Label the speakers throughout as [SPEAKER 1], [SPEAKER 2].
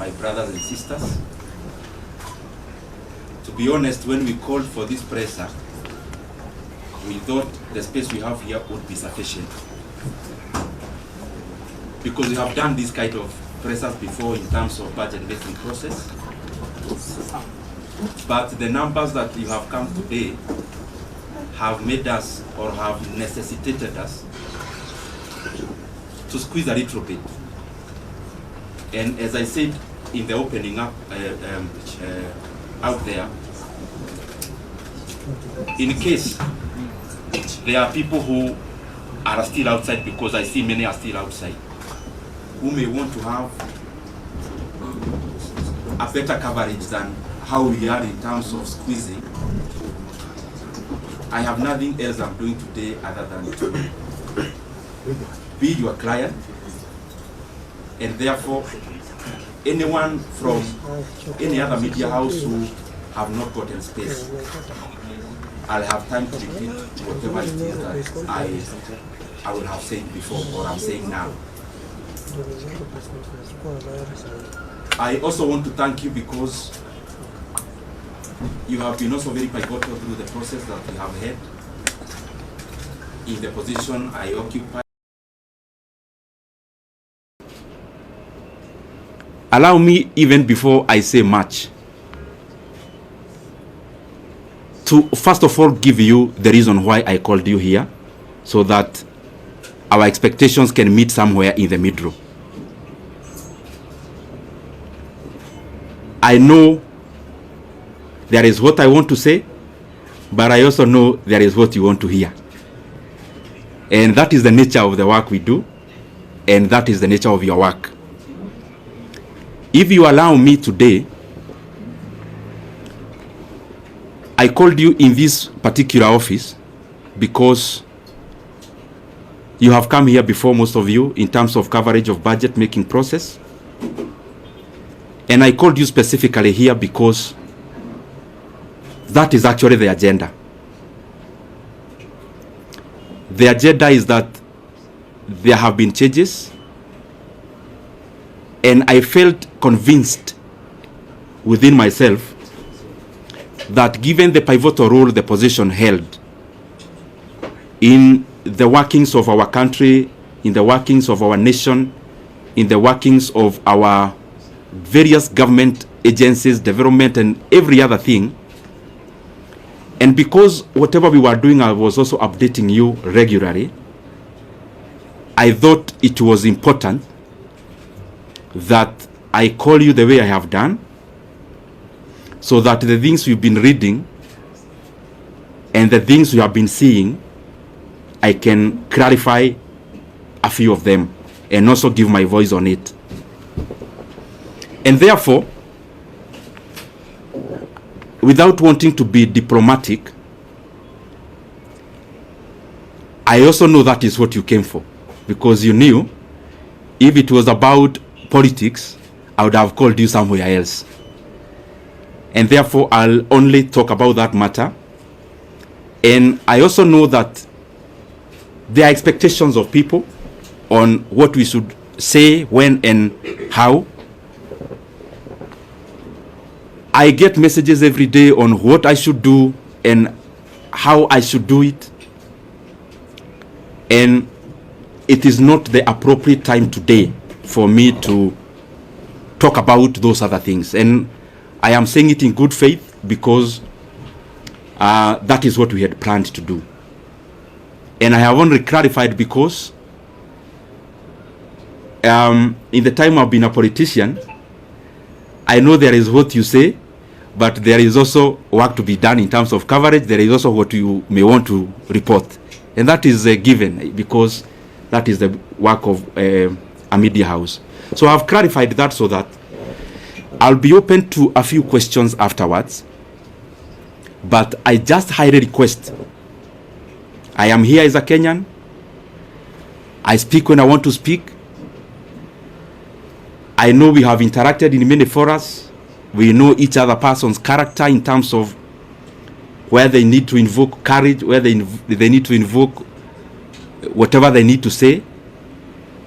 [SPEAKER 1] my brothers and sisters. To be honest, when we called for this presser, we thought the space we have here would be sufficient. Because we have done this kind of pressers before in terms of budget making process. But the numbers that you have come today have made us, or have necessitated us, to squeeze a little bit. And as I said in the opening up out there, in case there are people who are still outside, because I see many are still outside, who may want to have a better coverage than how we are in terms of squeezing, I have nothing else I'm doing today other than to be your client, and therefore anyone from any other media house who have not gotten space, I'll have time to repeat whatever it is that I will have said before, or I'm saying now. I also want to thank you because you have been also very pivotal through the process that we have had in the position I occupy. Allow me, even before I say much, to first of all give you the reason why I called you here, so that our expectations can meet somewhere in the middle. I know there is what I want to say, but I also know there is what you want to hear. And that is the nature of the work we do, and that is the nature of your work. If you allow me today, I called you in this particular office because you have come here before, most of you, in terms of coverage of budget making process. And I called you specifically here because that is actually the agenda. The agenda is that there have been changes, and I felt convinced within myself that given the pivotal role the position held in the workings of our country, in the workings of our nation, in the workings of our various government agencies, development, and every other thing, and because whatever we were doing, I was also updating you regularly, I thought it was important that I call you the way I have done, so that the things we've been reading and the things we have been seeing, I can clarify a few of them and also give my voice on it. And therefore, without wanting to be diplomatic, I also know that is what you came for, because you knew if it was about politics, I would have called you somewhere else. And therefore, I'll only talk about that matter. And I also know that there are expectations of people on what we should say, when, and how. I get messages every day on what I should do and how I should do it. And it is not the appropriate time today for me to talk about those other things. And I am saying it in good faith because that is what we had planned to do. And I have only clarified because in the time I've been a politician, I know there is what you say, but there is also work to be done in terms of coverage. There is also what you may want to report. And that is given because that is the work of a media house. So I've clarified that so that I'll be open to a few questions afterwards. But I just highly request, I am here as a Kenyan. I speak when I want to speak. I know we have interacted in many forums. We know each other person's character in terms of where they need to invoke courage, where they need to invoke whatever they need to say.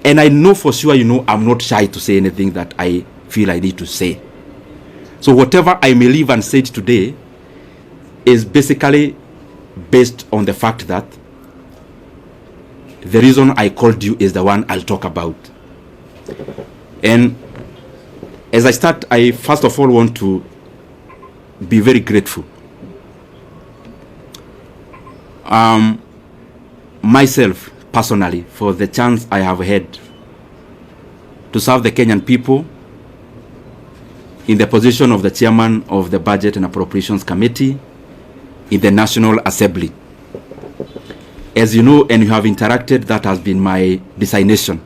[SPEAKER 1] And I know for sure, I'm not shy to say anything that I feel I need to say. So whatever I may leave unsaid today is basically based on the fact that the reason I called you is the one I'll talk about. And as I start, I first of all want to be very grateful. Myself, personally, for the chance I have had to serve the Kenyan people in the position of the chairman of the Budget and Appropriations Committee in the National Assembly. As you know and you have interacted, that has been my designation.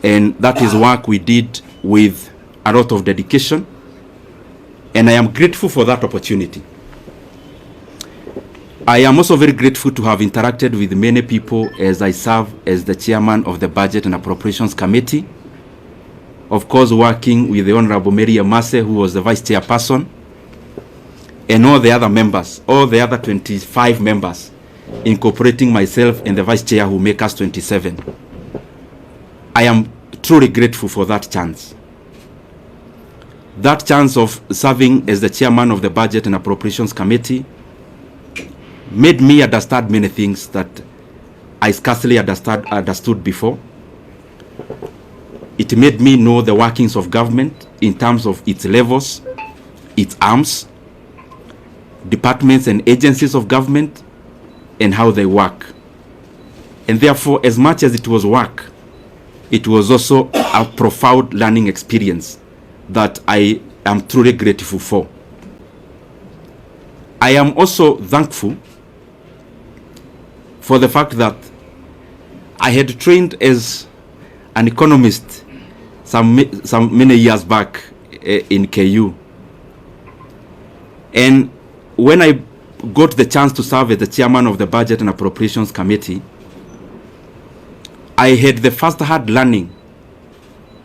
[SPEAKER 1] And that is work we did with a lot of dedication. And I am grateful for that opportunity. I am also very grateful to have interacted with many people as I serve as the chairman of the Budget and Appropriations Committee. Of course, working with the Honorable Mary Amase, who was the vice chairperson, and all the other members, all the other 25 members, incorporating myself and the vice chair who make us 27. I am truly grateful for that chance. That chance of serving as the chairman of the Budget and Appropriations Committee made me understand many things that I scarcely understood before. It made me know the workings of government in terms of its levels, its arms, departments and agencies of government, and how they work. And therefore, as much as it was work, it was also a profound learning experience that I am truly grateful for. I am also thankful for the fact that I had trained as an economist some many years back in KU. And when I got the chance to serve as the chairman of the Budget and Appropriations Committee, I had the first-hand learning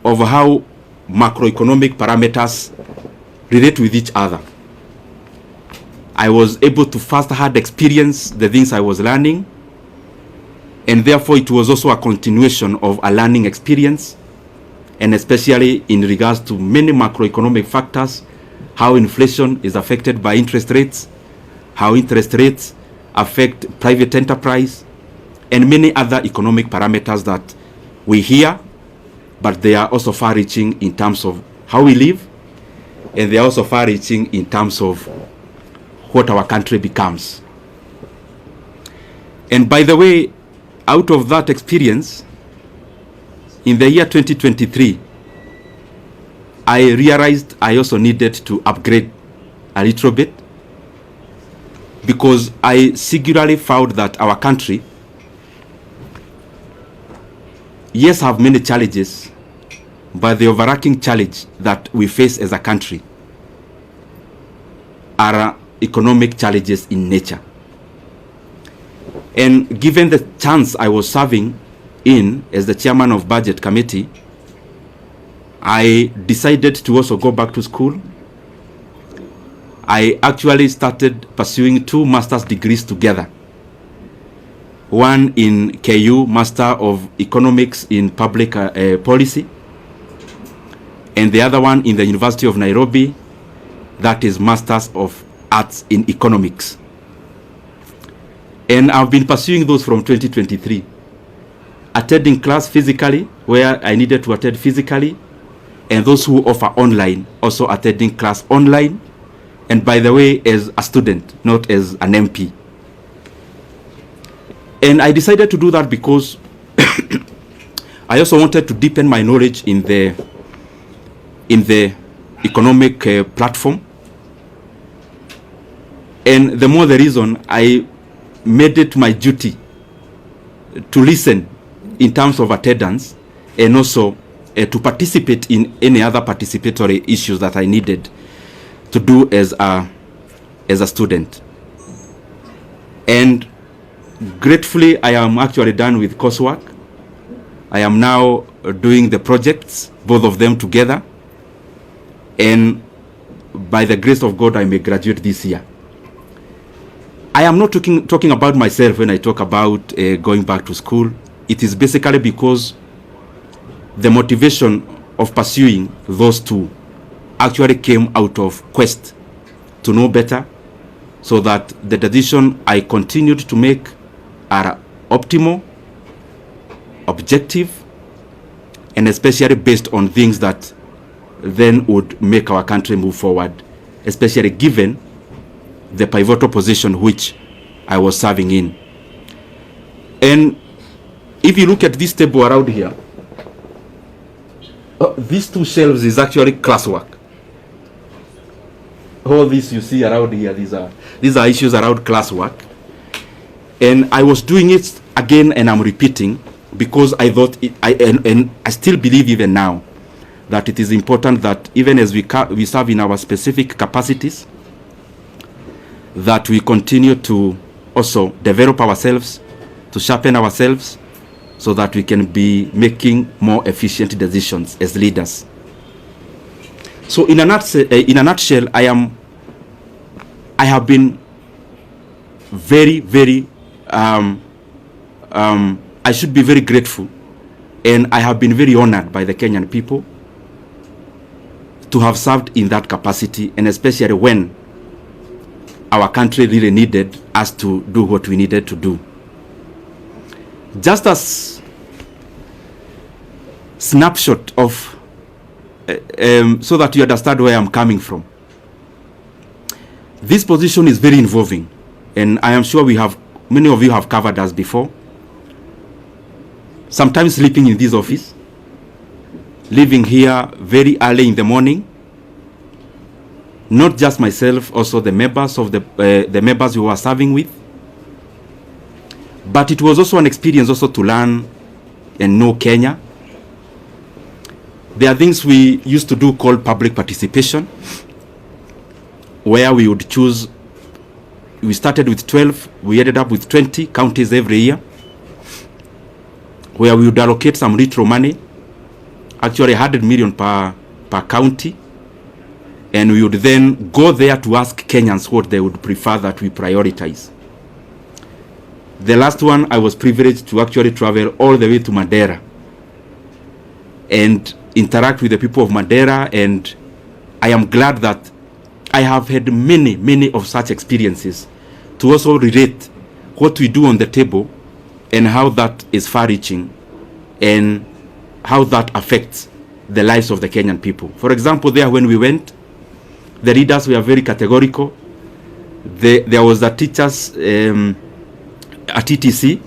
[SPEAKER 1] of how macroeconomic parameters relate with each other. I was able to first-hand experience the things I was learning, and therefore it was also a continuation of a learning experience, and especially in regards to many macroeconomic factors, how inflation is affected by interest rates, how interest rates affect private enterprise, and many other economic parameters that we hear, but they are also far-reaching in terms of how we live, and they are also far-reaching in terms of what our country becomes. And by the way, out of that experience, in the year 2023, I realized I also needed to upgrade a little bit, because I singularly found that our country, yes, have many challenges, but the overarching challenge that we face as a country are economic challenges in nature. And given the chance I was serving in as the chairman of Budget Committee, I decided to also go back to school. I actually started pursuing 2 master's degrees together. One in KU, Master of Economics in Public Policy, and the other one in the University of Nairobi, that is Masters of Arts in Economics. And I've been pursuing those from 2023, attending class physically where I needed to attend physically, and those who offer online also attending class online, and by the way, as a student, not as an MP. And I decided to do that because I also wanted to deepen my knowledge in the economic platform. And the more the reason, I made it my duty to listen in terms of attendance, and also to participate in any other participatory issues that I needed to do as a student. And gratefully, I am actually done with coursework. I am now doing the projects, both of them together, and by the grace of God, I may graduate this year. I am not talking about myself when I talk about going back to school. It is basically because the motivation of pursuing those two actually came out of quest to know better, so that the decision I continued to make are optimal, objective, and especially based on things that then would make our country move forward, especially given the pivotal position which I was serving in. And if you look at this table around here, these two shelves is actually classwork. All this you see around here, these are issues around classwork. And I was doing it again, and I'm repeating, because I thought and I still believe even now that it is important that even as we serve in our specific capacities, that we continue to also develop ourselves, to sharpen ourselves, so that we can be making more efficient decisions as leaders. So in a nutshell, I have been very, very, I should be very grateful, and I have been very honored by the Kenyan people to have served in that capacity, and especially when our country really needed us to do what we needed to do. Just as snapshot of so that you understand where I'm coming from. This position is very involving, and I am sure many of you have covered us before. Sometimes sleeping in this office, leaving here very early in the morning. Not just myself, also the members of the members we were serving with. But it was also an experience also to learn and know Kenya. There are things we used to do called public participation, where we would choose. We started with 12, we ended up with 20 counties every year, where we would allocate some retro money, actually 100 million per county, and we would then go there to ask Kenyans what they would prefer that we prioritize. The last one, I was privileged to actually travel all the way to Madeira and interact with the people of Madeira, and I am glad that I have had many of such experiences to also relate what we do on the table and how that is far-reaching and how that affects the lives of the Kenyan people. For example, there when we went, the leaders were very categorical. There was a teachers, a TTC,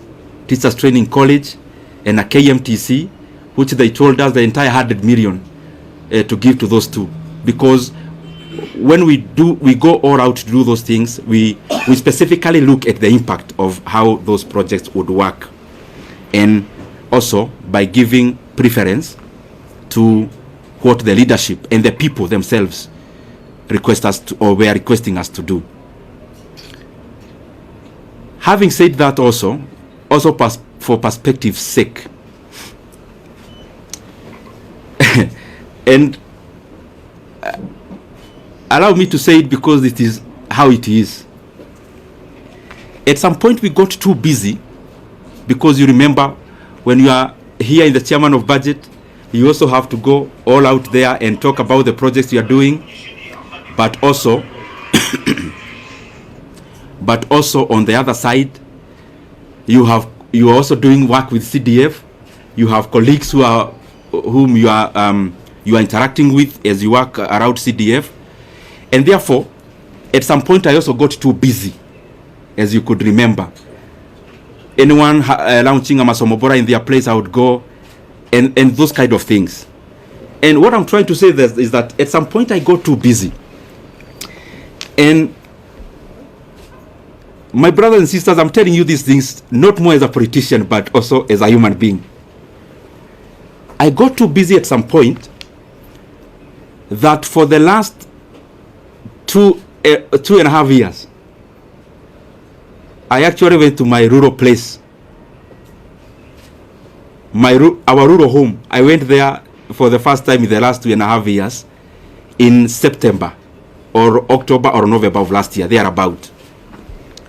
[SPEAKER 1] Teachers Training College, and a KMTC, which they told us the entire 100 million to give to those two. Because when we go all out to do those things, we specifically look at the impact of how those projects would work. And also by giving preference to what the leadership and the people themselves request us to, or were requesting us to do. Having said that, also for perspective's sake, and allow me to say it because it is how it is. At some point we got too busy, because you remember when you are here in the chairman of budget, you also have to go all out there and talk about the projects you are doing, but also on the other side, you are also doing work with CDF. You have colleagues whom you are interacting with as you work around CDF, and therefore at some point I also got too busy, as you could remember. Anyone launching a Masomobora in their place, I would go, and those kind of things. And what I'm trying to say is that at some point I got too busy. And my brothers and sisters, I'm telling you these things not more as a politician, but also as a human being. I got too busy at some point that for the last 2.5 years, I actually went to my rural place, our rural home. I went there for the first time in the last 2.5 years in September or October or November of last year, thereabout,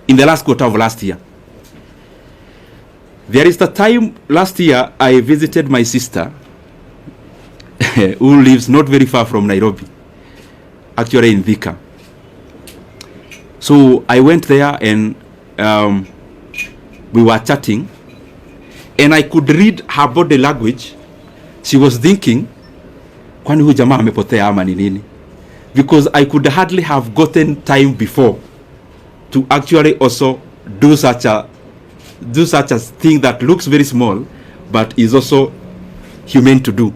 [SPEAKER 1] in the last quarter of last year. There is the time last year I visited my sister who lives not very far from Nairobi, actually in Thika. So I went there and we were chatting, and I could read her body language. She was thinking, kwani huyu jamaa amepotea ama ni nini? Because I could hardly have gotten time before to actually also do such a thing that looks very small but is also humane to do.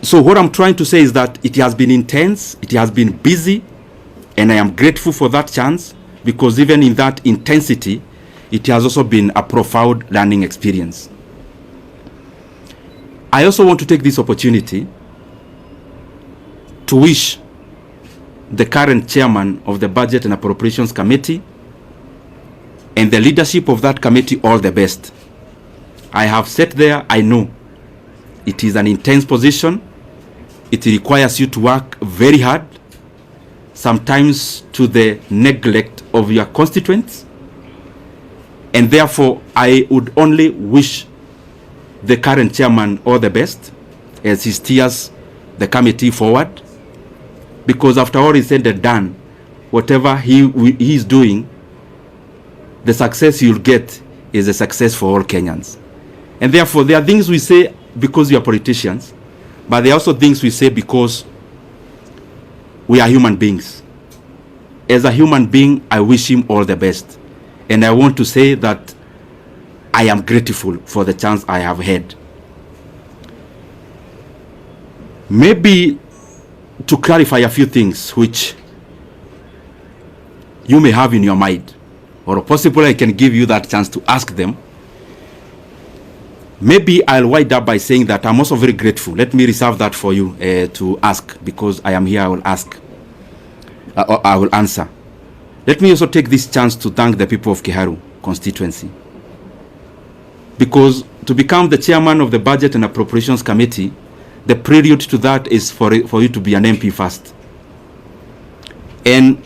[SPEAKER 1] So what I'm trying to say is that it has been intense, it has been busy, and I am grateful for that chance, because even in that intensity, it has also been a profound learning experience. I also want to take this opportunity to wish the current chairman of the Budget and Appropriations Committee and the leadership of that committee all the best. I have sat there, I know it is an intense position. It requires you to work very hard, sometimes to the neglect of your constituents. And therefore, I would only wish the current chairman all the best as he steers the committee forward. Because after all is said and done, whatever he is doing, the success you'll get is a success for all Kenyans. And therefore, there are things we say because we are politicians, but there are also things we say because we are human beings. As a human being, I wish him all the best. And I want to say that I am grateful for the chance I have had. Maybe to clarify a few things which you may have in your mind, or possibly I can give you that chance to ask them. Maybe I'll wind up by saying that I'm also very grateful. Let me reserve that for you to ask, because I am here, I will ask. I will answer. Let me also take this chance to thank the people of Kiharu constituency. Because to become the chairman of the Budget and Appropriations Committee, the prelude to that is for you to be an MP first. And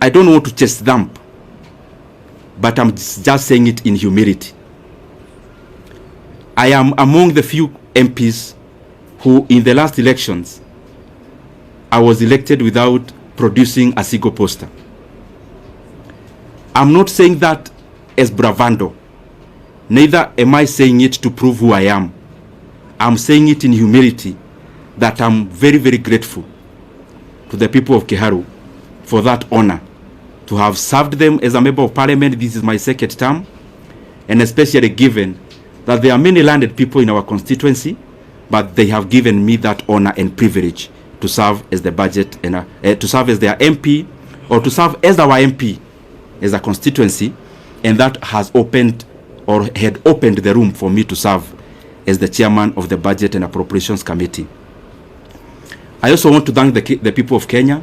[SPEAKER 1] I don't want to chest thump, but I'm just saying it in humility. I am among the few MPs who, in the last elections, I was elected without producing a single poster. I'm not saying that as bravado. Neither am I saying it to prove who I am. I'm saying it in humility, that I'm very, very grateful to the people of Kiharu for that honor, to have served them as a member of parliament. This is my second term, and especially given that there are many landed people in our constituency, but they have given me that honor and privilege to serve as the budget and to serve as their MP, or to serve as our MP as a constituency, and that has opened, or had opened, the room for me to serve as the chairman of the Budget and Appropriations Committee. I also want to thank the people of Kenya.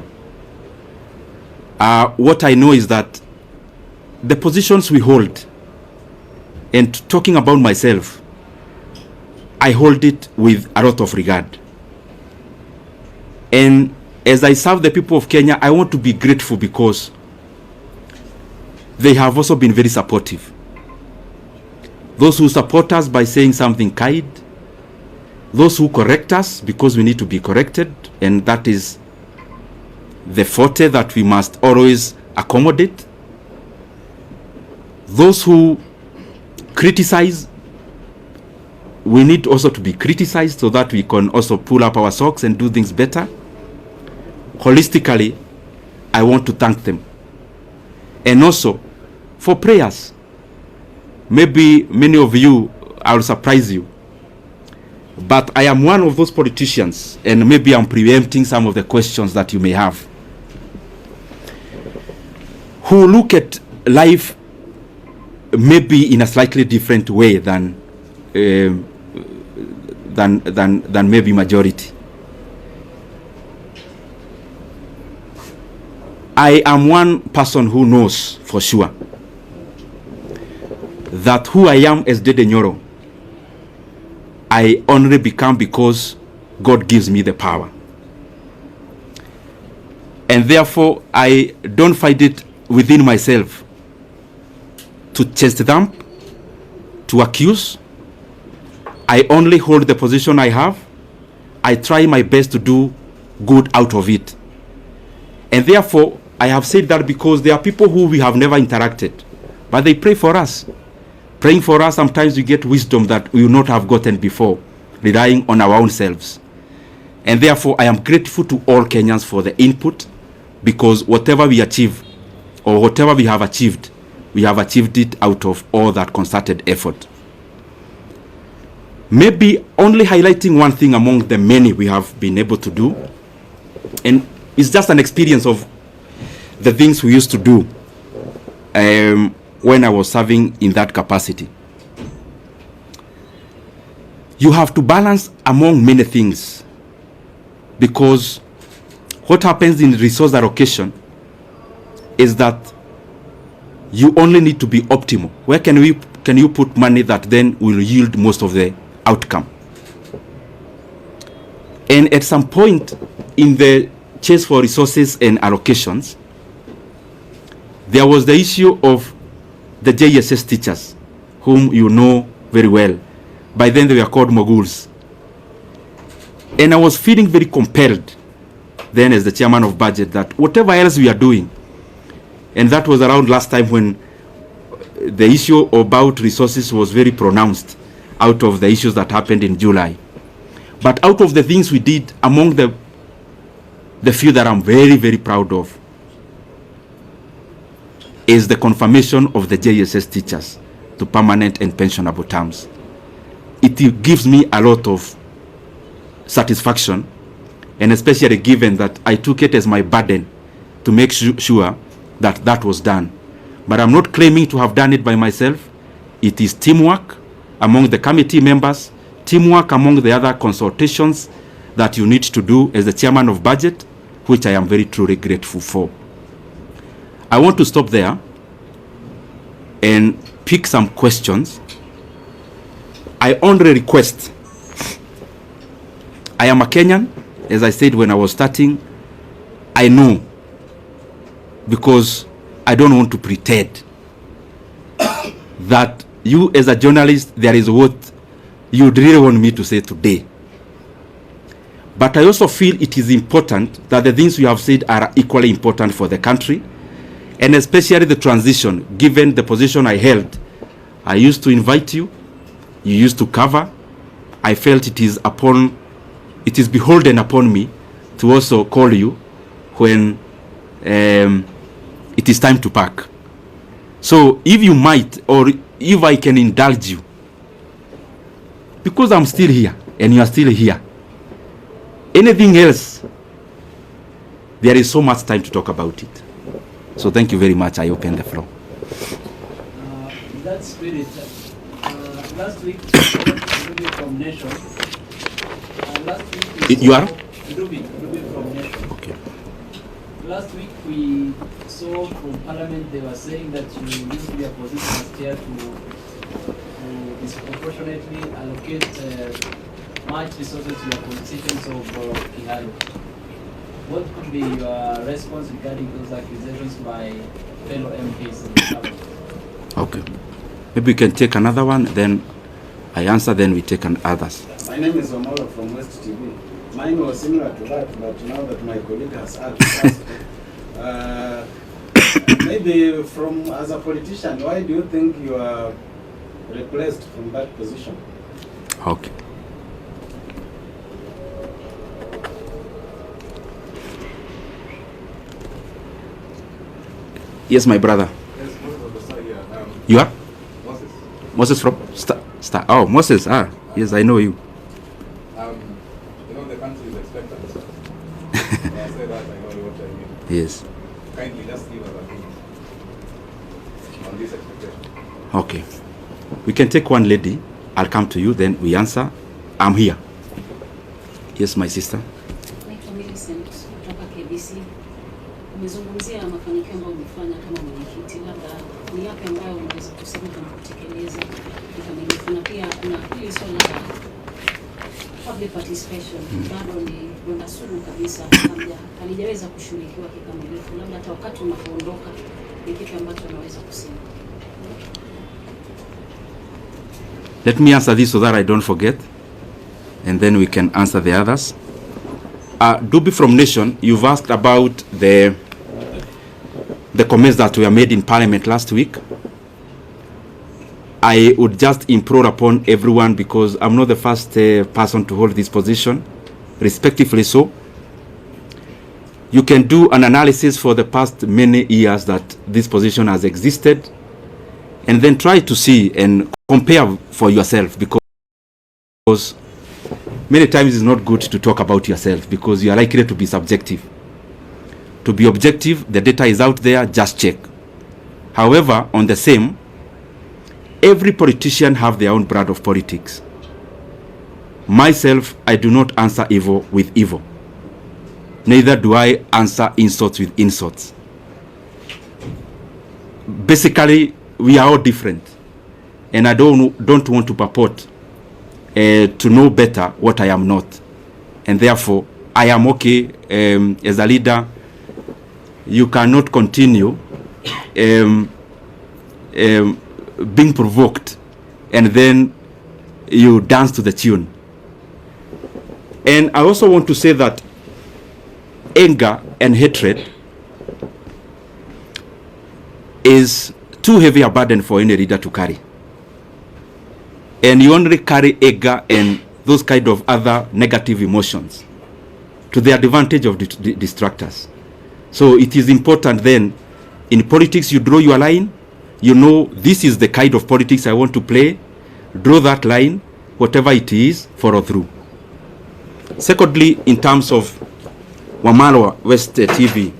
[SPEAKER 1] What I know is that the positions we hold, and talking about myself, I hold it with a lot of regard. And as I serve the people of Kenya, I want to be grateful because they have also been very supportive. Those who support us by saying something kind, those who correct us because we need to be corrected, and that is the forte that we must always accommodate. Those who criticize, we need also to be criticized so that we can also pull up our socks and do things better. Holistically, I want to thank them. And also for prayers. Maybe many of you, I'll surprise you, but I am one of those politicians, and maybe I'm preempting some of the questions that you may have, who look at life maybe in a slightly different way than maybe majority. I am one person who knows for sure that who I am as Ndindi Nyoro, I only become because God gives me the power. And therefore, I don't find it within myself to chest thump, to accuse, I only hold the position I have. I try my best to do good out of it. And therefore, I have said that because there are people who we have never interacted, but they pray for us. Praying for us, sometimes we get wisdom that we will not have gotten before, relying on our own selves. And therefore, I am grateful to all Kenyans for the input, because whatever we achieve, or whatever we have achieved it out of all that concerted effort. Maybe only highlighting one thing among the many we have been able to do, and it's just an experience of the things we used to do when I was serving in that capacity. You have to balance among many things, because what happens in resource allocation is that you only need to be optimal. Where can you put money that then will yield most of the outcome? And at some point in the chase for resources and allocations, there was the issue of the JSS teachers, whom you know very well. By then they were called moguls. And I was feeling very compelled then as the chairman of budget that whatever else we are doing, and that was around last time when the issue about resources was very pronounced out of the issues that happened in July. But out of the things we did, among the few that I'm very, very proud of is the confirmation of the JSS teachers to permanent and pensionable terms. It gives me a lot of satisfaction, and especially given that I took it as my burden to make sure that that was done. But I'm not claiming to have done it by myself. It is teamwork among the committee members, teamwork among the other consultations that you need to do as the chairman of budget, which I am very truly grateful for. I want to stop there and pick some questions. I only request, I am a Kenyan, as I said when I was starting. I know, because I don't want to pretend that you as a journalist, there is what you really want me to say today. But I also feel it is important that the things you have said are equally important for the country, and especially the transition, given the position I held. I used to invite you, you used to cover. I felt it is beholden upon me to also call you when it is time to pack. So if you might, or if I can indulge you, because I'm still here and you are still here, anything else, there is so much time to talk about it. So thank you very much. I open the floor.
[SPEAKER 2] In that spirit, last week, from Nation. Last week
[SPEAKER 1] you are?
[SPEAKER 2] Ruby from Nation.
[SPEAKER 1] Okay.
[SPEAKER 2] Last week we saw from Parliament they were saying that you used to be a position as chair to disproportionately allocate much resources to your constituents of Kiharu. What could be your response regarding those accusations by fellow MPs in the Parliament?
[SPEAKER 1] Okay. Maybe we can take another one, then I answer, then we take others.
[SPEAKER 3] My name is Omolo from West TV. Mine was similar to that, but now that my colleague has asked, maybe as a politician, why do you think you are replaced from that position?
[SPEAKER 1] Okay. Yes, my brother.
[SPEAKER 4] Yes, Moses on the side here.
[SPEAKER 1] You are?
[SPEAKER 4] Moses.
[SPEAKER 1] Moses from Star. Oh, Moses. Yes, I know you.
[SPEAKER 4] You know the country is expectant. When I say that, I know what I mean.
[SPEAKER 1] Yes.
[SPEAKER 4] Kindly just give us a hint on this expectation.
[SPEAKER 1] Okay. We can take one lady. I'll come to you, then we answer. I'm here. Yes, my sister.
[SPEAKER 5] Naitwa Millicent kutoka KBC. Umezungumzia mafanikio ambayo umefanya kama mwenyekiti, labda ni yapi ambayo unaweza kusema kama kutekeleza kikamilifu, na pia kuna hili swala la public participation bado ni donda sugu kabisa, halijaweza kushughulikiwa kikamilifu, labda hata wakati unapoondoka ni kitu ambacho unaweza kusema.
[SPEAKER 1] Let me answer this so that I don't forget, and then we can answer the others. Dubi from Nation, you've asked about the comments that were made in Parliament last week. I would just implore upon everyone, because I'm not the first person to hold this position, respectively so. You can do an analysis for the past many years that this position has existed, and then try to see and compare for yourself, because many times it's not good to talk about yourself, because you are likely to be subjective. To be objective, the data is out there, just check. However, on the same, every politician have their own brand of politics. Myself, I do not answer evil with evil. Neither do I answer insults with insults. Basically, we are all different, and I don't want to purport to know better what I am not, and therefore I am okay as a leader. You cannot continue being provoked and then you dance to the tune. And I also want to say that anger and hatred is too heavy a burden for any leader to carry. And you only carry anger and those kind of other negative emotions to the advantage of the distractors. So it is important then, in politics, you draw your line. You know, this is the kind of politics I want to play. Draw that line, whatever it is, follow through. Secondly, in terms of Wamalwa West TV,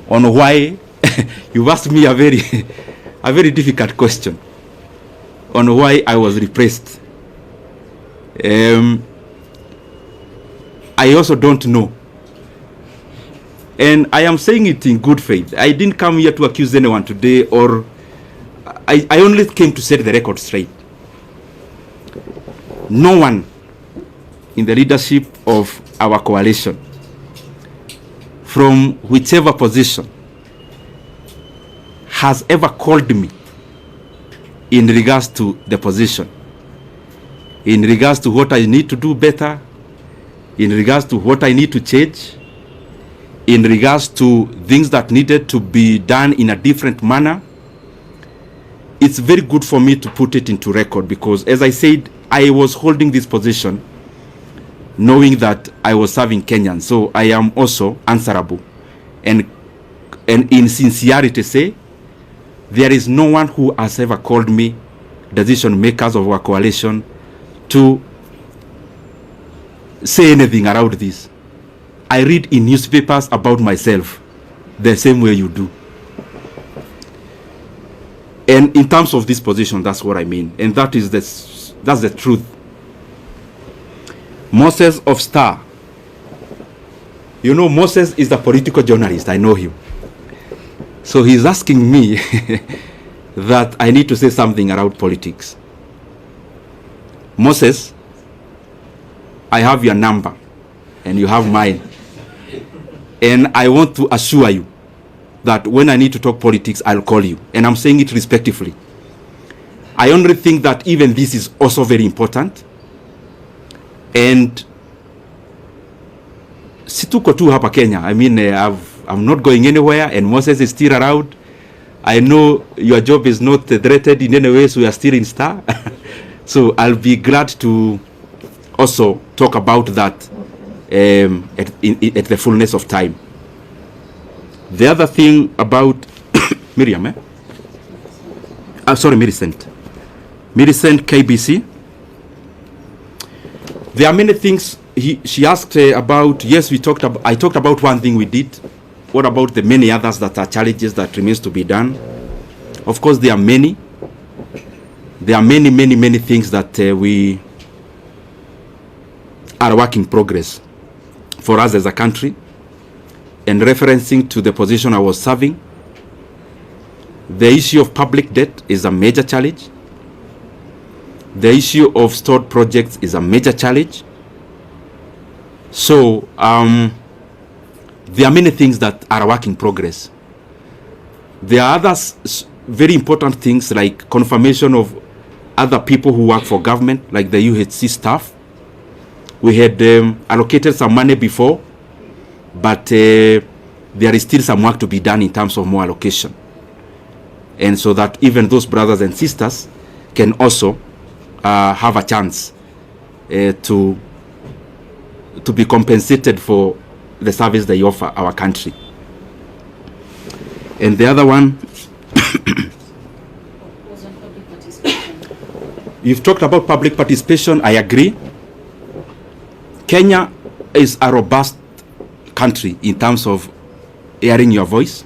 [SPEAKER 1] on why you've asked me a very difficult question on why I was repressed. I also don't know. And I am saying it in good faith. I didn't come here to accuse anyone today, or I only came to set the record straight. No one in the leadership of our coalition, from whichever position, has ever called me in regards to the position, in regards to what I need to do better, in regards to what I need to change, in regards to things that needed to be done in a different manner. It's very good for me to put it into record, because, as I said, I was holding this position knowing that I was serving Kenyans. So I am also answerable. And in sincerity say, there is no one who has ever called me, decision makers of our coalition, to say anything around this. I read in newspapers about myself the same way you do. And in terms of this position, that's what I mean. And that's the truth. Moses of Star. You know, Moses is a political journalist. I know him. So he's asking me that I need to say something around politics. Moses, I have your number and you have mine. And I want to assure you that when I need to talk politics, I'll call you. And I'm saying it respectfully. I only think that even this is also very important. And situko tu hapa Kenya. I mean, I'm not going anywhere, and Moses is still around. I know your job is not threatened in any way, so you are still in Star. So I'll be glad to also talk about that at the fullness of time. The other thing about Miriam, sorry, Millicent KBC. There are many things she asked about. Yes, I talked about one thing we did. What about the many others that are challenges that remains to be done? Of course, there are many. There are many things that we are a work in progress for us as a country. And referencing to the position I was serving, the issue of public debt is a major challenge. The issue of stored projects is a major challenge. So there are many things that are a work in progress. There are other very important things like confirmation of other people who work for government, like the UHC staff. We had allocated some money before, but there is still some work to be done in terms of more allocation. And so that even those brothers and sisters can also have a chance to be compensated for the service they offer our country. And the other one,
[SPEAKER 5] was on public participation.
[SPEAKER 1] you've talked about public participation. I agree. Kenya is a robust country in terms of hearing your voice,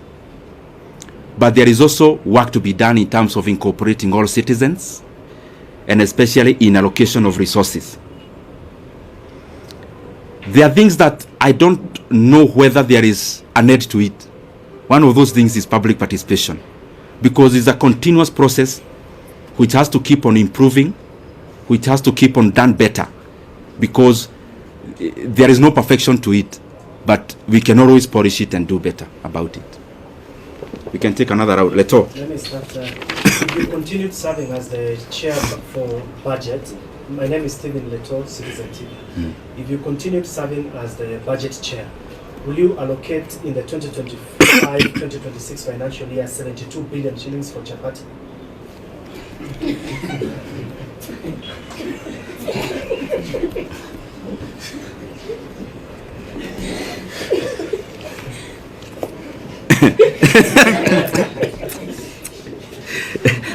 [SPEAKER 1] but there is also work to be done in terms of incorporating all citizens, and especially in allocation of resources. There are things that I don't know whether there is a need to it. One of those things is public participation, because it's a continuous process which has to keep on improving, which has to keep on done better, because there is no perfection to it, but we can always polish it and do better about it. We can take another route. Leto.
[SPEAKER 6] Let me start. If you continued serving as the chair for budget, my name is Stephen Leto, CitizenTV. If you continued serving as the budget chair, will you allocate in the 2025-2026 financial year 72 billion shillings for chapati?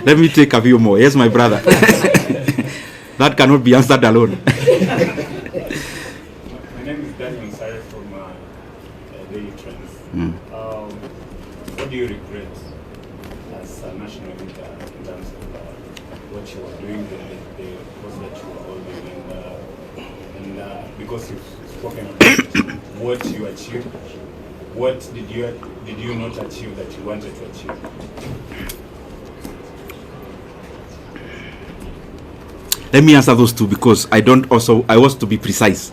[SPEAKER 1] Let me take a few more. Yes, my brother. That cannot be answered alone.
[SPEAKER 7] My name is Daniel Sare from Daily Trends. What do you regret as a national leader in terms of what you are doing, the course that you are holding, and because you've spoken about what you achieved, what did you not achieve that you wanted to achieve?
[SPEAKER 1] Let me answer those two, because I want to be precise.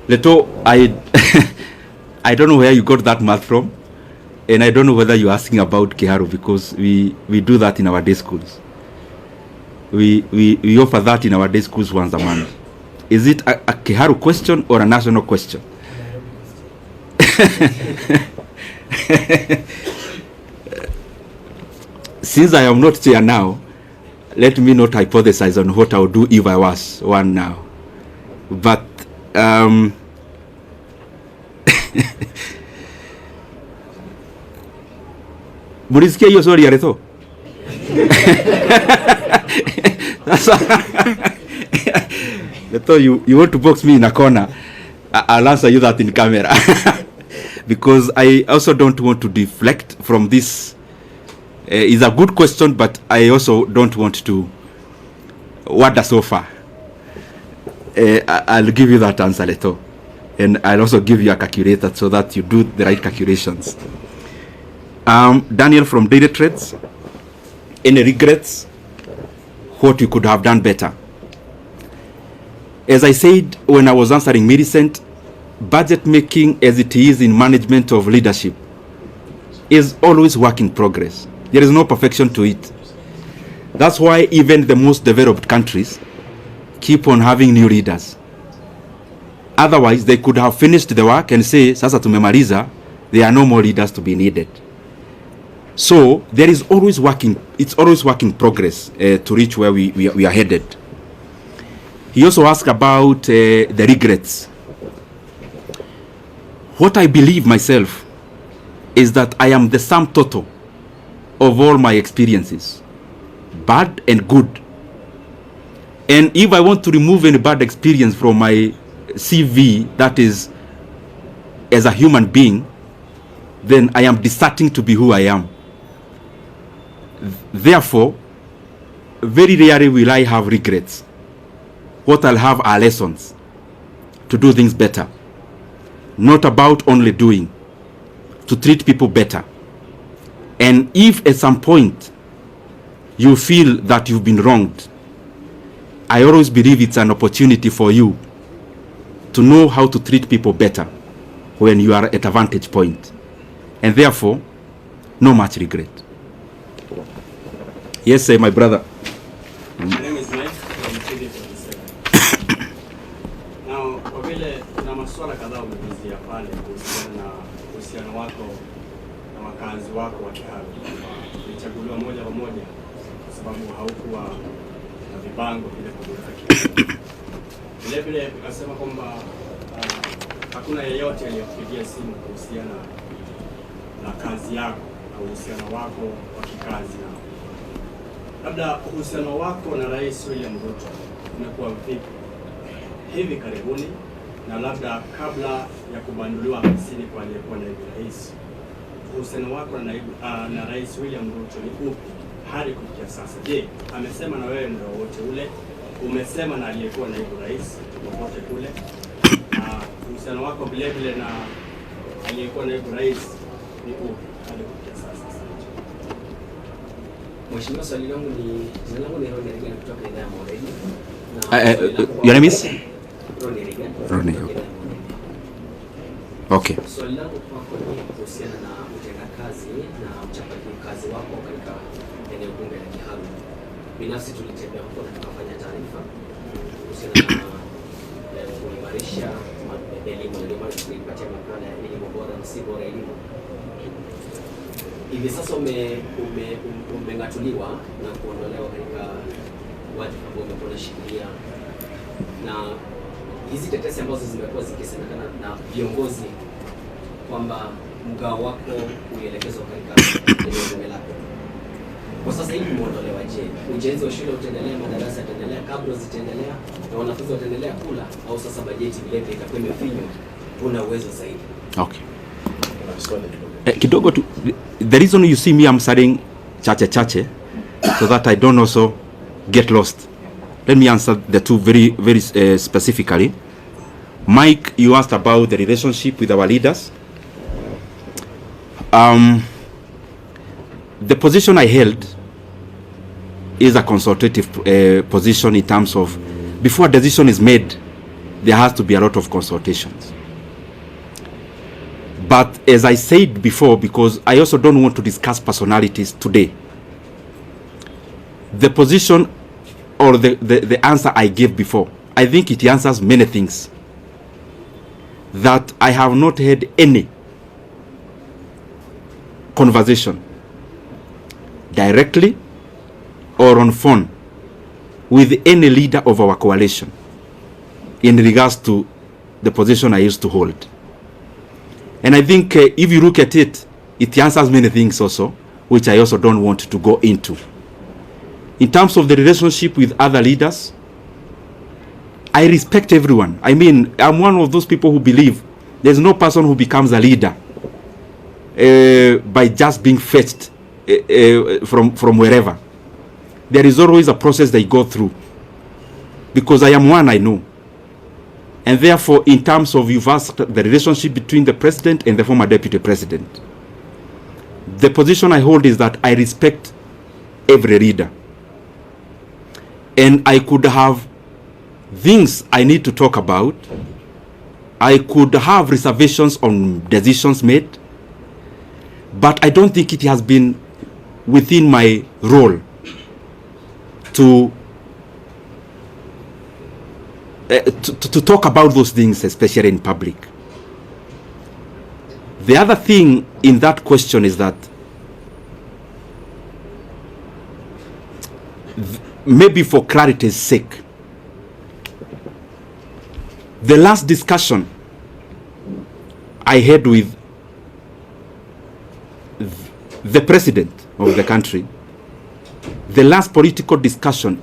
[SPEAKER 1] Leto, I don't know where you got that math from, and I don't know whether you're asking about Kiharu, because we do that in our day schools. We offer that in our day schools once a month. Is it a Kiharu question or a national question? Since I am not chair now, let me not hypothesize on what I would do if I was one now. But mulisikia hiyo swali ya Leto? Leto, you want to box me in a corner? I'll answer you that in camera. Because I also don't want to deflect from this. It's a good question, but I also don't want to wander so far. I'll give you that answer, Leto. And I'll also give you a calculator so that you do the right calculations. Daniel from Daily Trades. Any regrets? What you could have done better? As I said when I was answering Millicent, budget making as it is in management of leadership is always work in progress. There is no perfection to it. That's why even the most developed countries keep on having new leaders. Otherwise, they could have finished the work and say, sasa tumemaliza, there are no more leaders to be needed. So there is always it's always work in progress to reach where we are headed. He also asked about the regrets. What I believe myself is that I am the sum total of all my experiences, bad and good. And if I want to remove any bad experience from my CV, that is, as a human being, then I am deserting to be who I am. Therefore, very rarely will I have regrets. What I'll have are lessons to do things better. Not about only doing, to treat people better. And if at some point you feel that you've been wronged, I always believe it's an opportunity for you to know how to treat people better when you are at a vantage point. And therefore, no much regret. Yes, my brother.
[SPEAKER 8] kuna masuala kadhaa umeguzia pale kuhusiana na uhusiano wako na wakazi wako wa Kiharu. Ulichaguliwa moja kwa moja kwa sababu haukuwa na vibango vile kutoka Kiharu. Vile vile ukasema kwamba hakuna yeyote aliyokupigia simu kuhusiana na kazi yako na uhusiano wako wa kikazi. Na labda uhusiano wako na Rais William Ruto umekuwa vipi hivi karibuni, na labda kabla ya kubanduliwa afisini kwa aliyekuwa naibu rais, uhusiano wako na Rais William Ruto ni upi hadi kufikia sasa? Je, amesema na wewe muda wote ule? Umesema na aliyekuwa naibu rais popote kule? Uhusiano wako vile vile na aliyekuwa naibu rais ni upi hadi kufikia sasa?
[SPEAKER 9] Mheshimiwa, swali langu ni Ronny kutoka idhaa ya Moreni.
[SPEAKER 1] Your name is?
[SPEAKER 9] Ronny.
[SPEAKER 1] Okay.
[SPEAKER 9] Swali langu kwako ni kuhusiana na utendakazi na uchapaji kazi wako katika eneo bunge la Kiharu. Binafsi tulitembea huko na tukafanya taarifa kuhusiana na kuimarisha elimu, ndio maana tulipatia makala ya elimu bora na si bora elimu. Hivi sasa umengatuliwa na kuondolewa katika wadhifa ambao umekuwa unashikilia, na hizi tetesi ambazo zimekuwa zikisemekana na viongozi kwamba mgao wako ulielekezwa katika eneo bunge lako, kwa sasa hivi umeondolewa. Je, ujenzi wa shule utaendelea, madarasa yataendelea, kabla zitaendelea na wanafunzi wataendelea kula, au sasa bajeti vile vile itakuwa imefinywa, una uwezo zaidi?
[SPEAKER 1] Okay. Kidogo tu, the reason you see me answering chache so that I don't also get lost. Let me answer the two very specifically. Mike, you asked about the relationship with our leaders. The position I held is a consultative position in terms of before a decision is made, there has to be a lot of consultations. But as I said before, because I also don't want to discuss personalities today, the position or the answer I gave before, I think it answers many things. That I have not had any conversation directly or on phone with any leader of our coalition in regards to the position I used to hold. And I think if you look at it, it answers many things also, which I also don't want to go into. In terms of the relationship with other leaders, I respect everyone. I mean, I'm one of those people who believe there's no person who becomes a leader by just being fetched from wherever. There is always a process they go through. Because I am one, I know. And therefore, in terms of you've asked the relationship between the president and the former deputy president, the position I hold is that I respect every leader. And I could have things I need to talk about. I could have reservations on decisions made. But I don't think it has been within my role to talk about those things, especially in public. The other thing in that question is that maybe for clarity's sake, the last discussion I had with the president of the country, the last political discussion,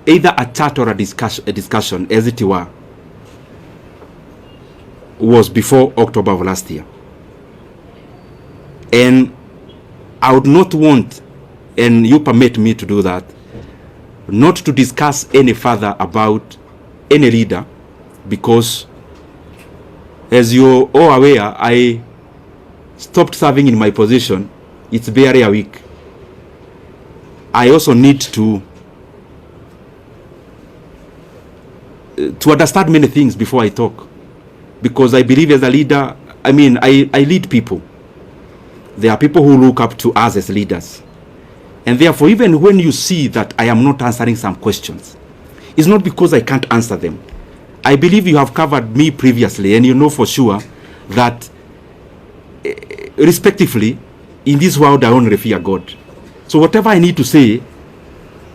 [SPEAKER 1] either a chat or a discussion, as it were, was before October of last year. And I would not want, and you permit me to do that, not to discuss any further about any leader, because as you're all aware, I stopped serving in my position. It's barely a week. I also need to understand many things before I talk, because I believe as a leader, I mean, I lead people. There are people who look up to us as leaders, and therefore even when you see that I am not answering some questions, it's not because I can't answer them. I believe you have covered me previously, and you know for sure that respectively, in this world I only fear God. So whatever I need to say,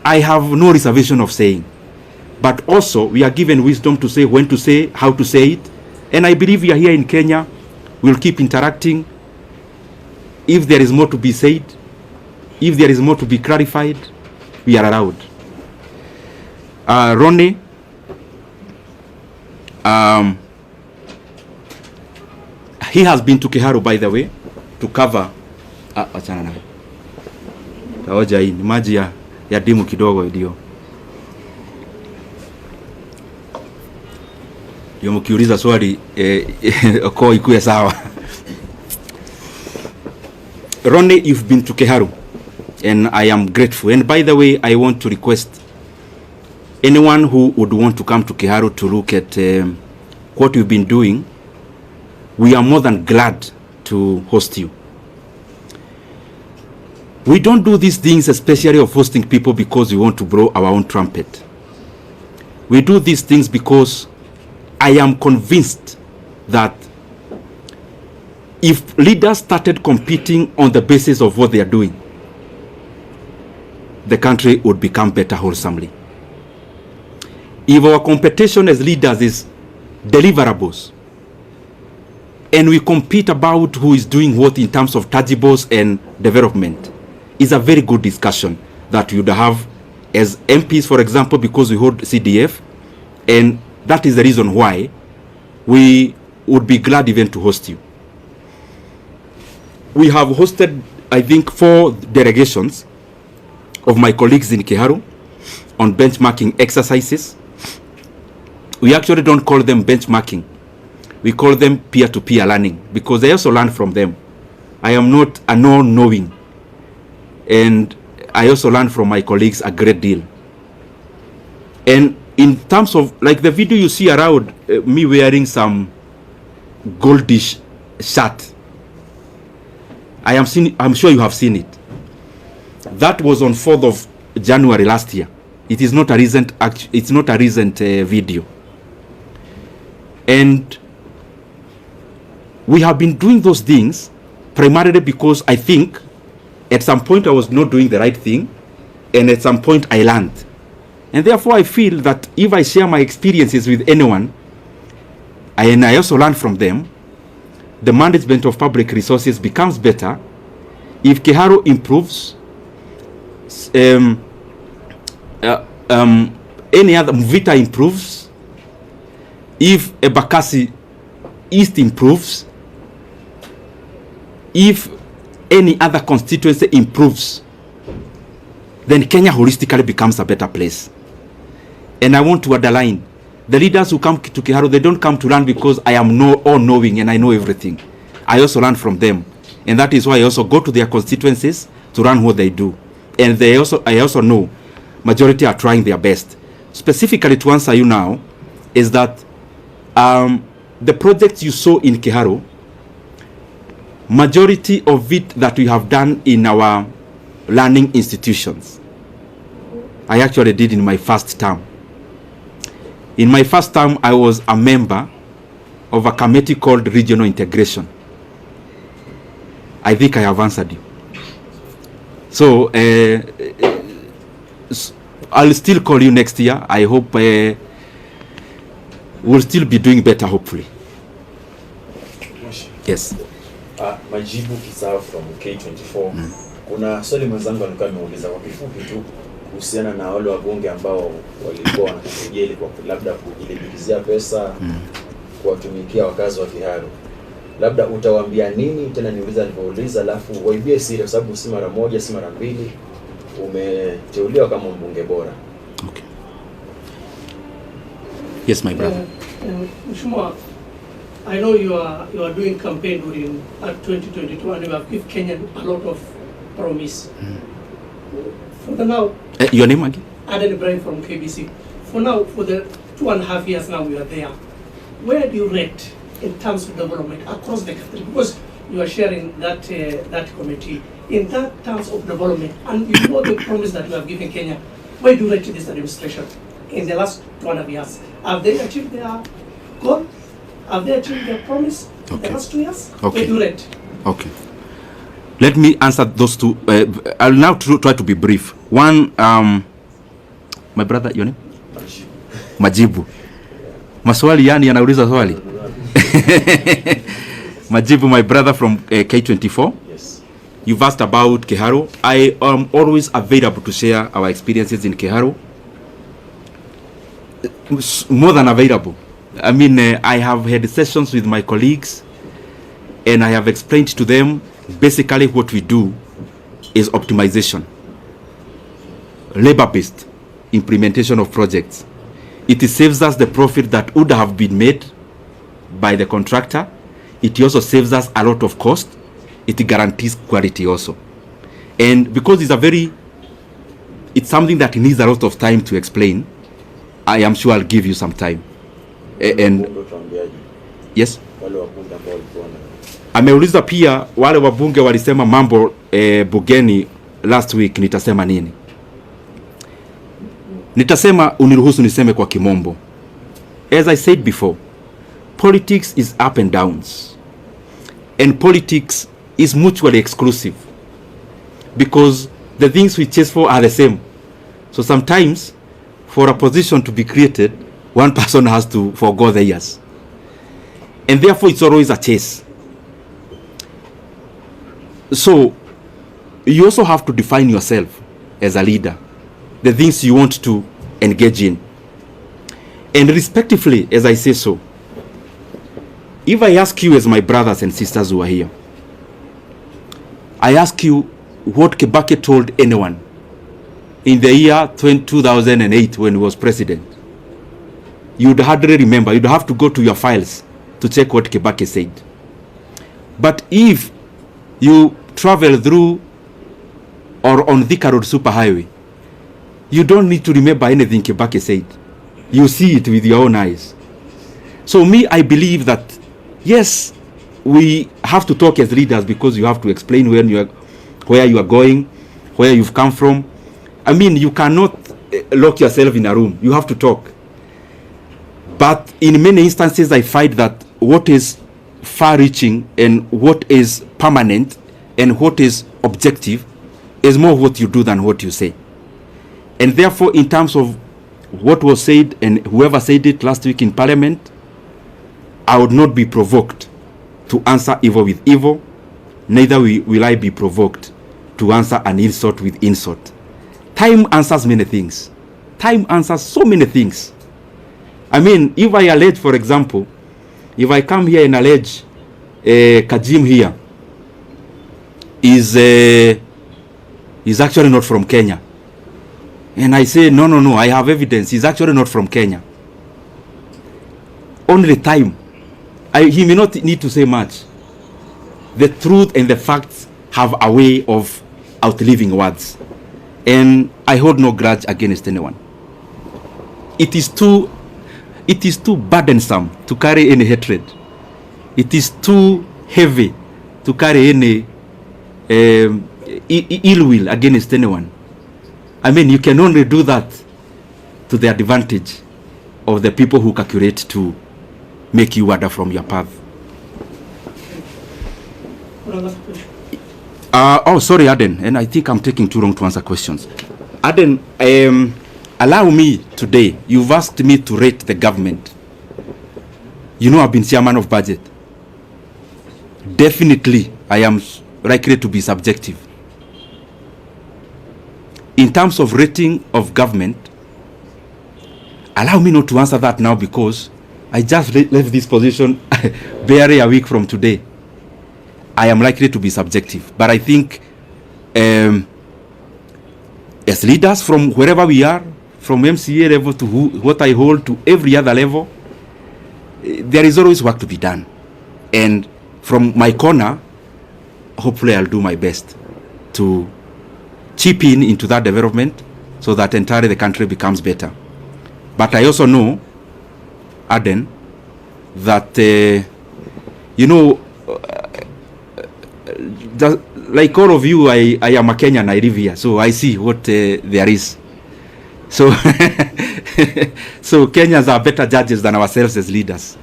[SPEAKER 1] I have no reservation of saying. But also, we are given wisdom to say when to say, how to say it. And I believe we are here in Kenya. We'll keep interacting. If there is more to be said, if there is more to be clarified, we are allowed. Ronnie, he has been to Kiharu, by the way, to cover achana nawe taoja hii ni maji ya dimu kidogo ndio mkiuliza swali kwa ikuwe sawa. Ronnie, you've been to Kiharu and I am grateful, and by the way I want to request anyone who would want to come to Kiharu to look at what you've been doing. We are more than glad to host you. We don't do these things especially of hosting people because we want to blow our own trumpet. We do these things because I am convinced that if leaders started competing on the basis of what they are doing, the country would become better wholesomely. If our competition as leaders is deliverables, and we compete about who is doing what in terms of tangibles and development, is a very good discussion that we would have as MPs, for example, because we hold CDF, and that is the reason why we would be glad even to host you. We have hosted, I think, 4 delegations of my colleagues in Kiharu on benchmarking exercises. We actually don't call them benchmarking. We call them peer-to-peer learning because I also learn from them. I am not a non-knowing, and I also learn from my colleagues a great deal. And in terms of, like the video you see around me wearing some goldish shirt, I'm sure you have seen it. That was on 4th of January last year. It is not a recent video. And we have been doing those things primarily because I think at some point I was not doing the right thing, and at some point I learned. And therefore I feel that if I share my experiences with anyone, and I also learn from them, the management of public resources becomes better. If Kiharu improves, any other Mvita improves, if Ebakasi East improves, if any other constituency improves, then Kenya holistically becomes a better place. And I want to underline, the leaders who come to Kiharu, they don't come to learn because I am all-knowing and I know everything. I also learn from them. And that is why I also go to their constituencies to learn what they do. And I also know majority are trying their best. Specifically to answer you now, is that the projects you saw in Kiharu, majority of it that we have done in our learning institutions, I actually did in my first term. In my first term, I was a member of a committee called Regional Integration. I think I have answered you. So I'll still call you next year. I hope we'll still be doing better, hopefully. Yes.
[SPEAKER 10] Majibu Kisao from K24. Kuna swali mwenzangu alikuwa ameuliza kwa kifupi tu kuhusiana na wale wabunge ambao walikuwa wanakejeli kwa labda kujilipizia pesa kuwatumikia wakazi wa Kiharu. Labda utawaambia nini? Tena niuliza nilipouliza, alafu waibie siri kwa sababu si mara moja si mara mbili umeteuliwa kama mbunge bora.
[SPEAKER 1] Okay. Yes, my brother.
[SPEAKER 11] Mheshimiwa, I know you are doing campaign during 2022 and you have given Kenyan a lot of promise. For the now,
[SPEAKER 1] your name again?
[SPEAKER 11] Aden Ibrahim from KBC. For now, for the 2.5 years now we are there. Where do you rate in terms of development across the country? Because you are sharing that committee in that terms of development, and you know the promise that you have given Kenya. Where do you rate this administration in the last 2.5 years. Have they achieved their goal? Have they achieved their promise in the last 2 years?
[SPEAKER 1] Okay.
[SPEAKER 11] Where do you rate?
[SPEAKER 1] Okay. Let me answer those two. I'll now try to be brief. One, my brother, your name? Majibu. Maswali yani anauliza swali. Majibu, my brother from K24.
[SPEAKER 10] Yes.
[SPEAKER 1] You've asked about Keharo. I am always available to share our experiences in Keharo. More than available. I mean, I have had sessions with my colleagues and I have explained to them basically what we do is optimization, labor-based implementation of projects. It saves us the profit that would have been made by the contractor. It also saves us a lot of cost. It guarantees quality also. And because it's something that needs a lot of time to explain, I am sure I'll give you some time. And yes, ameuliza pia wale wabunge walisema mambo bugeni last week, nitasema nini? Nitasema, uniruhusu niseme kwa kimombo. As I said before, politics is up and downs. And politics is mutually exclusive. Because the things we chase for are the same. So sometimes, for a position to be created, one person has to forgo the years. And therefore, it's always a chase. So, you also have to define yourself as a leader, the things you want to engage in. And respectively, as I say so, if I ask you as my brothers and sisters who are here, I ask you what Kibaki told anyone in the year 2008 when he was president, you'd hardly remember. You'd have to go to your files to check what Kibaki said. But if you travel through or on Thika Road Superhighway, you don't need to remember anything Kibaki said. You see it with your own eyes. So me, I believe that, yes, we have to talk as leaders because you have to explain where you are going, where you've come from. I mean, you cannot lock yourself in a room. You have to talk. But in many instances, I find that what is far-reaching and what is permanent and what is objective is more what you do than what you say. And therefore, in terms of what was said and whoever said it last week in Parliament, I would not be provoked to answer evil with evil, neither will I be provoked to answer an insult with insult. Time answers many things. Time answers so many things. I mean, if I allege, for example, if I come here and allege Kajim here is actually not from Kenya, and I say, no, I have evidence, he's actually not from Kenya. Only time. He may not need to say much. The truth and the facts have a way of outliving words. And I hold no grudge against anyone. It is too burdensome to carry any hatred. It is too heavy to carry any ill will against anyone. I mean, you can only do that to the advantage of the people who calculate to make you wander from your path. Sorry, Aden, and I think I'm taking too long to answer questions. Aden, allow me today, you've asked me to rate the government. You know, I've been chairman of budget. Definitely, I am likely to be subjective. In terms of rating of government, allow me not to answer that now because I just left this position barely a week from today. I am likely to be subjective. But I think as leaders from wherever we are, from MCA level to what I hold to every other level, there is always work to be done. And from my corner, hopefully I'll do my best to chip into that development so that entirely the country becomes better. But I also know, Aden, that, like all of you, I am a Kenyan, I live here, so I see what there is. So, So Kenyans are better judges than ourselves as leaders.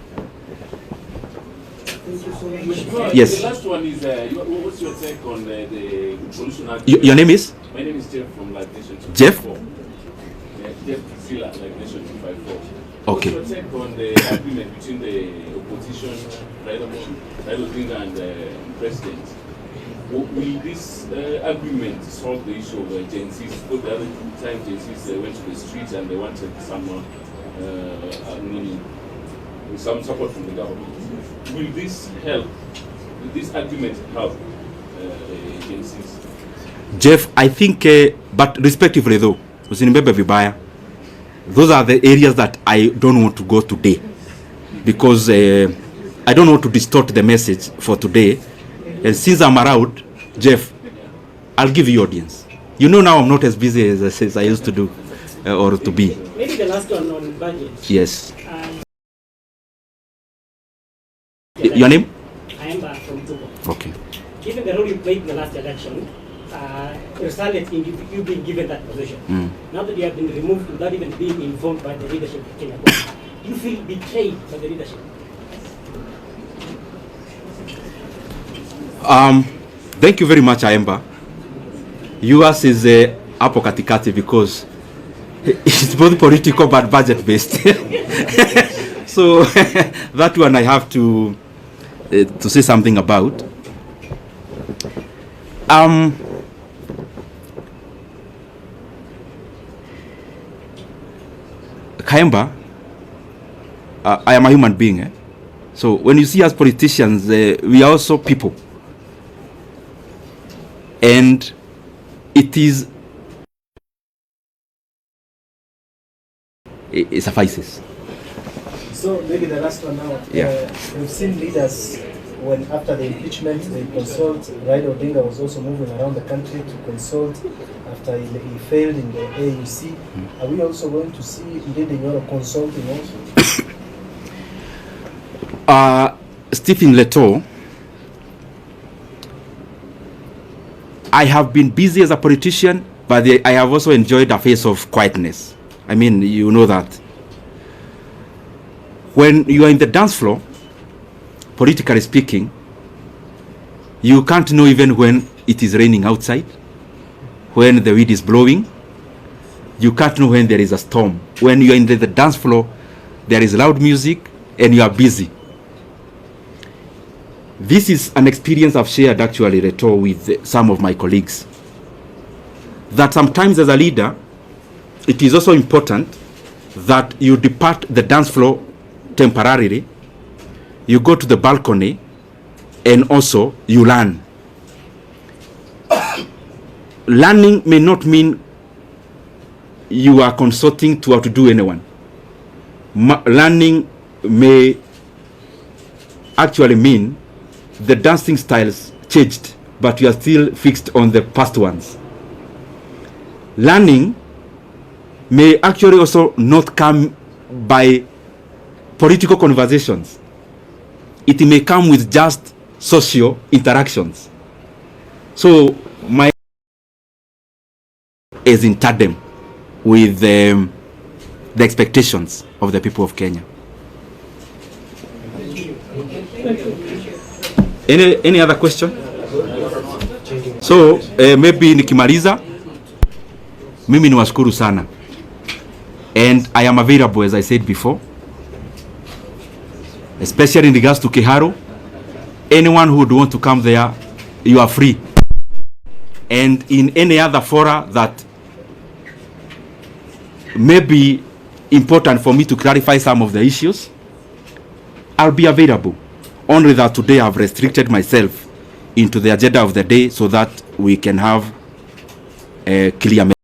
[SPEAKER 1] Yes.
[SPEAKER 12] The last one is, what's your take on the pollution act?
[SPEAKER 1] Your name is?
[SPEAKER 12] My name is Jeff from Live Nation 254.
[SPEAKER 1] Jeff?
[SPEAKER 12] Jeff Zilla, Live Nation 254.
[SPEAKER 1] Okay.
[SPEAKER 12] What's your take on the agreement between the opposition, Raila Odinga, and the president? Will this agreement solve the issue of Gen Zs? Because the other time Gen Zs went to the streets and they wanted some support from the government. Will this help? Will this agreement help Gen Zs?
[SPEAKER 1] Jeff, I think, but respectively though, usinibebe vibaya, those are the areas that I don't want to go today, because I don't want to distort the message for today. And since I'm around, Jeff, I'll give you audience. You know now I'm not as busy as I used to do or to be.
[SPEAKER 13] Maybe the last one on budget.
[SPEAKER 1] Yes. Your name?
[SPEAKER 13] I am from Togo.
[SPEAKER 1] Okay.
[SPEAKER 13] Given the role you played in the last election, resulted in you being given that position. Now that you have been removed without even being informed by the leadership of Kenya, you feel betrayed by the leadership?
[SPEAKER 1] Thank you very much, Aemba. Yours is hapo katikati because it's both political but budget based. So that one I have to say something about. Kaemba, I am a human being. So when you see us politicians, we are also people. And it suffices.
[SPEAKER 6] So maybe the last one now.
[SPEAKER 1] Yeah.
[SPEAKER 6] We've seen leaders when after the impeachment they consult. Raila Odinga was also moving around the country to consult after he failed in the AUC. Are we also going to see Ndindi Nyoro consulting also?
[SPEAKER 1] Stephen Leto, I have been busy as a politician, but I have also enjoyed a phase of quietness. I mean, you know that. When you are in the dance floor, politically speaking, you can't know even when it is raining outside, when the wind is blowing. You can't know when there is a storm. When you are in the dance floor, there is loud music and you are busy. This is an experience I've shared actually, Reto, with some of my colleagues. That sometimes as a leader, it is also important that you depart the dance floor temporarily, you go to the balcony, and also you learn. Learning may not mean you are consulting to outdo anyone. Learning may actually mean the dancing styles changed, but you are still fixed on the past ones. Learning may actually also not come by political conversations. It may come with just social interactions. So my is in tandem with the expectations of the people of Kenya. Any other question? So maybe nikimaliza, mimi niwashukuru sana, and I am available as I said before, especially in regards to Keharo. Anyone who would want to come there, you are free. And in any other fora that may be important for me to clarify some of the issues, I'll be available. Only that today I've restricted myself into the agenda of the day so that we can have a clear message.